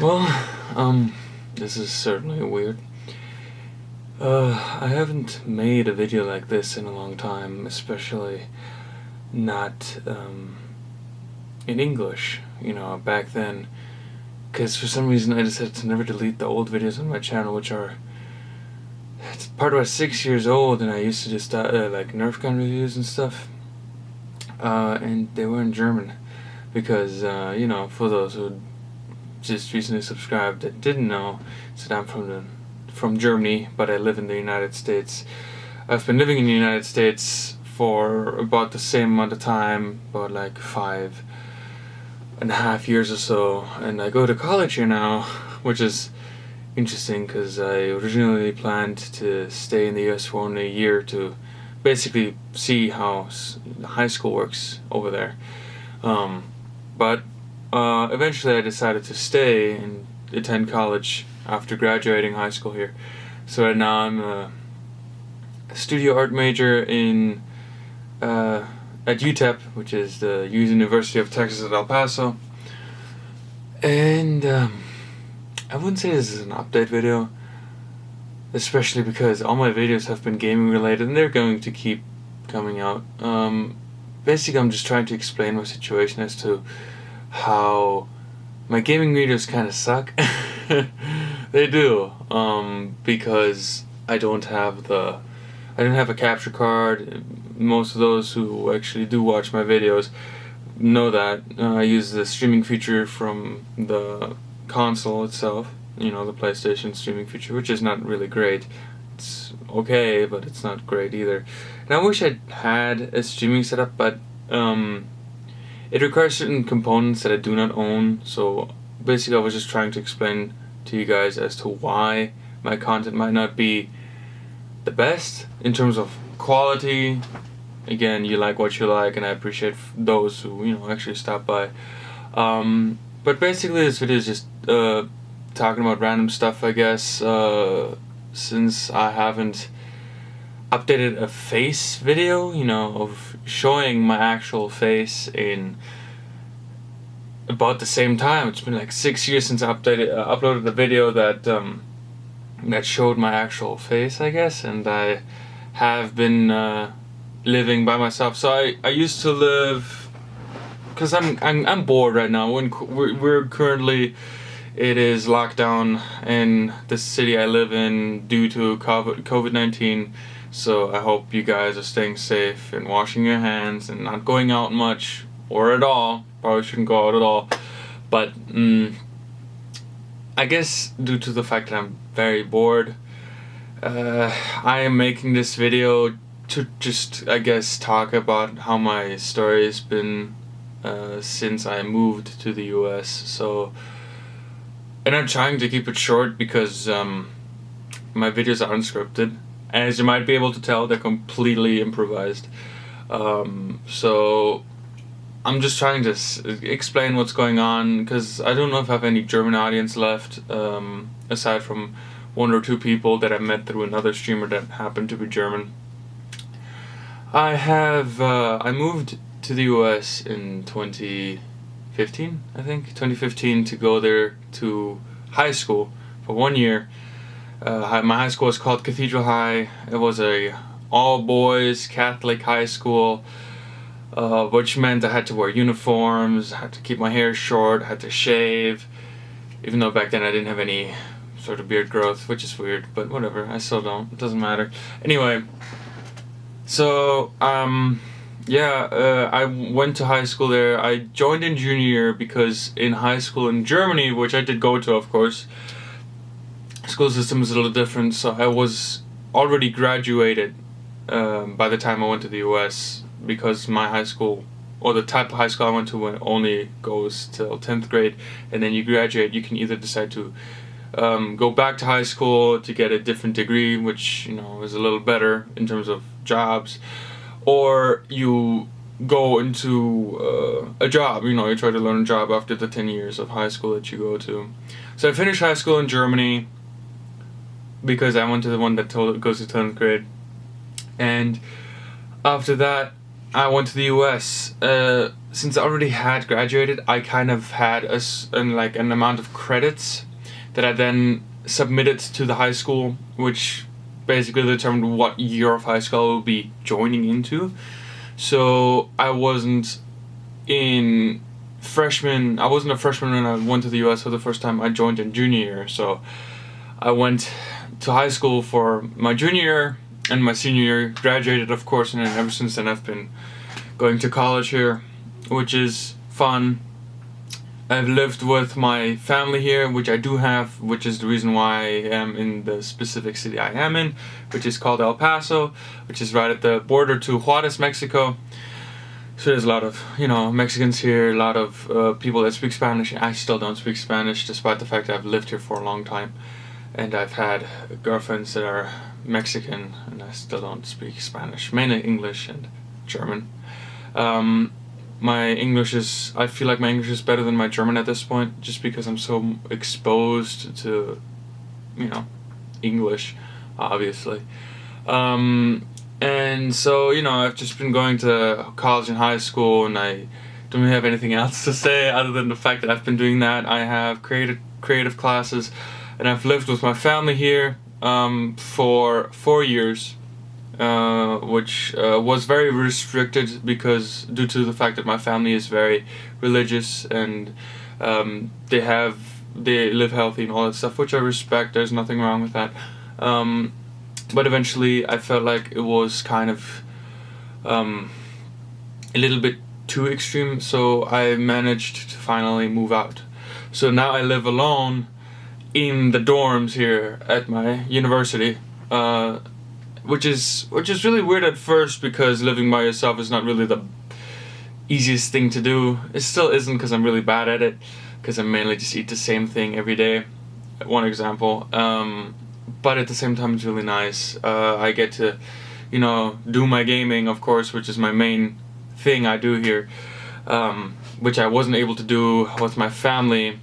Well, this is certainly weird. I haven't made a video like this in a long time, especially not, in English, back then. Because for some reason I decided to never delete the old videos on my channel, which are, it's part of 6 years old, and I used to just, like Nerf gun reviews and stuff. And they were in German. Because, for those who just recently subscribed that didn't know, so I'm from Germany, but I live in the United States. I've been living in the United States for about the same amount of time, about like 5.5 years or so, and I go to college here now, which is interesting because I originally planned to stay in the US for only a year to basically see how high school works over there. But eventually I decided to stay and attend college after graduating high school here. So right now I'm a studio art major at UTEP, which is the University of Texas at El Paso. And I wouldn't say this is an update video, especially because all my videos have been gaming related and they're going to keep coming out. Basically I'm just trying to explain my situation as to how my gaming videos kind of suck. They do, because I don't have a capture card. Most of those who actually do watch my videos know that I use the streaming feature from the console itself, the PlayStation streaming feature, which is not really great. It's okay, but it's not great either. And I wish I had a streaming setup, but it requires certain components that I do not own, so basically I was just trying to explain to you guys as to why my content might not be the best in terms of quality. Again, you like what you like, and I appreciate those who, actually stop by. But basically this video is just talking about random stuff, I guess, since I haven't updated a face video, of showing my actual face in about the same time. It's been like 6 years since I uploaded the video that showed my actual face, I guess, and I have been living by myself. So I used to live, because I'm bored right now. We're currently, it is lockdown in the city I live in due to COVID-19. So I hope you guys are staying safe and washing your hands and not going out much or at all. Probably shouldn't go out at all. But I guess due to the fact that I'm very bored, I am making this video to just, I guess, talk about how my story has been since I moved to the US. So, and I'm trying to keep it short because my videos are unscripted. As you might be able to tell, they're completely improvised. So I'm just trying to explain what's going on, because I don't know if I have any German audience left, aside from 1 or 2 people that I met through another streamer that happened to be German. I moved to the US in 2015, I think, 2015, to go there to high school for 1 year. My high school was called Cathedral High. It was a all-boys Catholic high school, which meant I had to wear uniforms, had to keep my hair short, had to shave, even though back then I didn't have any sort of beard growth, which is weird, but whatever, I still don't, it doesn't matter. Anyway, so, I went to high school there. I joined in junior year because in high school in Germany, which I did go to, of course, school system is a little different, so I was already graduated by the time I went to the US, because my high school, or the type of high school I went to, only goes till 10th grade, and then you graduate. You can either decide to go back to high school to get a different degree, which is a little better in terms of jobs, or you go into a job. You try to learn a job after the 10 years of high school that you go to. So I finished high school in Germany because I went to the one that goes to 10th grade, and after that I went to the US. since I already had graduated, I kind of had an amount of credits that I then submitted to the high school, which basically determined what year of high school I would be joining into. So I wasn't a freshman when I went to the US for the first time. I joined in junior year, so I went to high school for my junior year and my senior year, graduated of course, and then ever since then I've been going to college here, which is fun. I've lived with my family here, which I do have, which is the reason why I am in the specific city I am in, which is called El Paso, which is right at the border to Juarez, Mexico. So there's a lot of, Mexicans here, a lot of people that speak Spanish. I still don't speak Spanish, despite the fact that I've lived here for a long time. And I've had girlfriends that are Mexican, and I still don't speak Spanish. Mainly English and German. I feel like my English is better than my German at this point, just because I'm so exposed to, English, obviously. And so, I've just been going to college and high school, and I don't really have anything else to say other than the fact that I've been doing that. I have creative classes, and I've lived with my family here for 4 years. Which was very restricted because due to the fact that my family is very religious, and they live healthy and all that stuff, which I respect. There's nothing wrong with that. But eventually I felt like it was kind of a little bit too extreme, so I managed to finally move out. So now I live alone in the dorms here at my university. Which is really weird at first, because living by yourself is not really the easiest thing to do. It still isn't, because I'm really bad at it, because I mainly just eat the same thing every day. One example. But at the same time it's really nice. I get to, do my gaming, of course, which is my main thing I do here, which I wasn't able to do with my family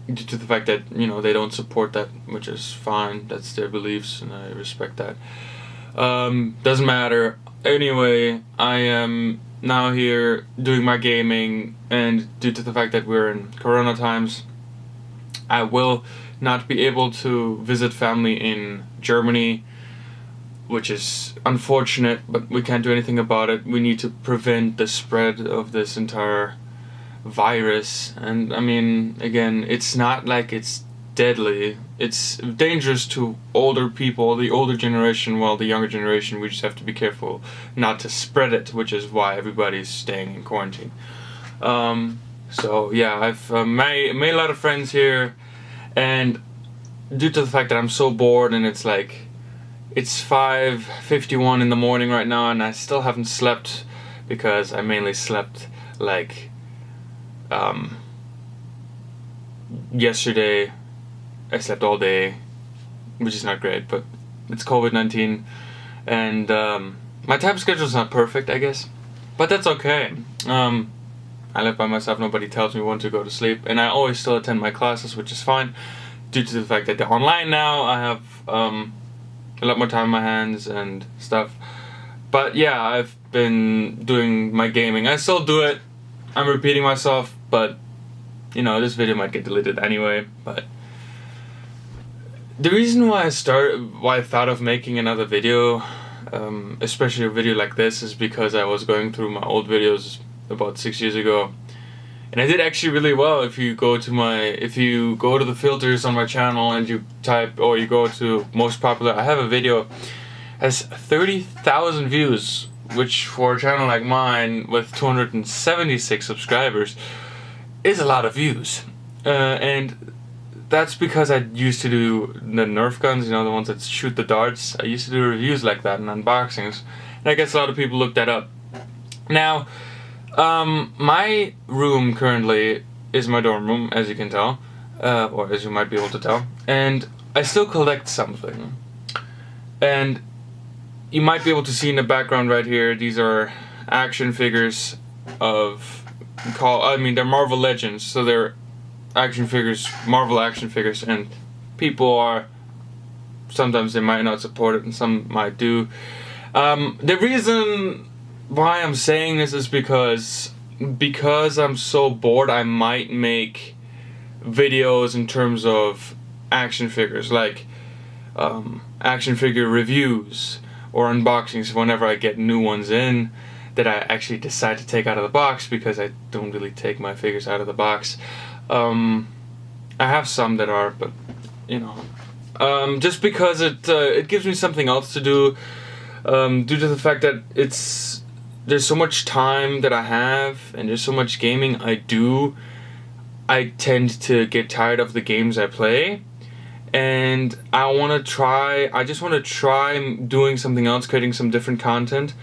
due to the fact that, they don't support that, which is fine. That's their beliefs, and I respect that. Doesn't matter. Anyway, I am now here doing my gaming, and due to the fact that we're in Corona times, I will not be able to visit family in Germany, which is unfortunate, but we can't do anything about it. We need to prevent the spread of this entire virus, and I mean, again, it's not like it's deadly. It's dangerous to older people, the older generation, while the younger generation, we just have to be careful not to spread it, which is why everybody's staying in quarantine. So yeah, I've made a lot of friends here, and due to the fact that I'm so bored, and it's 5:51 in the morning right now, and I still haven't slept, because I mainly slept yesterday. I slept all day, which is not great, but it's COVID-19, and my time schedule is not perfect, I guess, but that's okay. I live by myself, nobody tells me when to go to sleep, and I always still attend my classes, which is fine, due to the fact that they're online now. I have a lot more time on my hands and stuff, but yeah, I've been doing my gaming. I still do it. I'm repeating myself, but this video might get deleted anyway. But the reason why I thought of making another video, especially a video like this, is because I was going through my old videos about 6 years ago, and I did actually really well. If you go to the filters on my channel and you type, or you go to most popular, I have a video has 30,000 views, which for a channel like mine with 276 subscribers is a lot of views, and that's because I used to do the Nerf guns, the ones that shoot the darts. I used to do reviews like that and unboxings, and I guess a lot of people looked that up. Now, my room currently is my dorm room, as you can tell, or as you might be able to tell, and I still collect something. And you might be able to see in the background right here, these are action figures they're Marvel Legends, so they're Marvel action figures, and sometimes they might not support it and some might do. The reason why I'm saying this is because because I'm so bored, I might make videos in terms of action figures, like action figure reviews or unboxings whenever I get new ones in that I actually decide to take out of the box, because I don't really take my figures out of the box. I have some that are, but you know, just because it gives me something else to do, due to the fact that there's so much time that I have and there's so much gaming I do. I tend to get tired of the games I play, and I just want to try doing something else, creating some different content,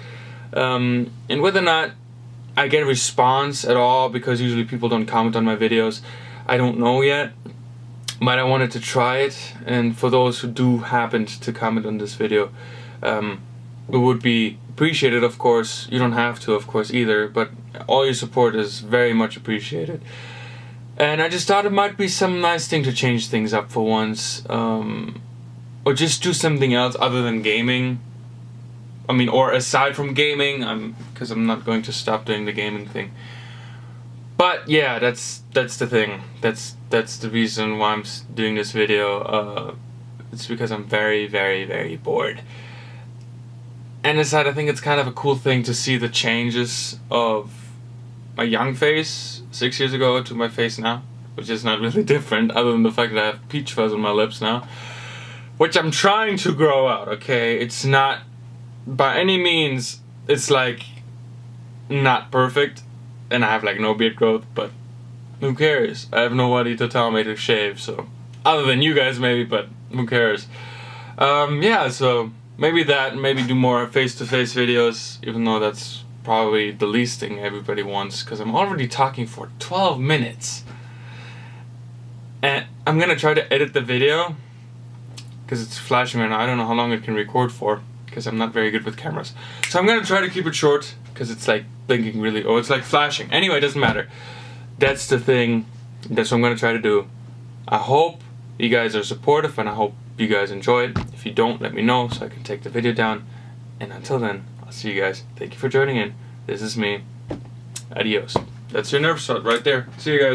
and whether or not I get a response at all, because usually people don't comment on my videos, I don't know yet, but I wanted to try it. And for those who do happen to comment on this video, it would be appreciated, of course. You don't have to, of course, either, but all your support is very much appreciated. And I just thought it might be some nice thing to change things up for once, or just do something else other than gaming. I mean, or aside from gaming, because I'm not going to stop doing the gaming thing. But yeah, that's the thing. That's the reason why I'm doing this video. It's because I'm very, very, very bored. And aside, I think it's kind of a cool thing to see the changes of my young face 6 years ago to my face now, which is not really different, other than the fact that I have peach fuzz on my lips now, which I'm trying to grow out. Okay, it's not by any means, it's like not perfect, and I have like no beard growth, but who cares? I have nobody to tell me to shave, so other than you guys maybe, but who cares? Yeah, so maybe do more face-to-face videos, even though that's probably the least thing everybody wants, because I'm already talking for 12 minutes. And I'm gonna try to edit the video, because it's flashing right now. I don't know how long it can record for, because I'm not very good with cameras. So I'm gonna try to keep it short, because it's like blinking really, it's like flashing. Anyway, it doesn't matter. That's the thing. That's what I'm gonna try to do. I hope you guys are supportive, and I hope you guys enjoy it. If you don't, let me know so I can take the video down. And until then, I'll see you guys. Thank you for joining in. This is me. Adios. That's your Nerf shot right there. See you guys.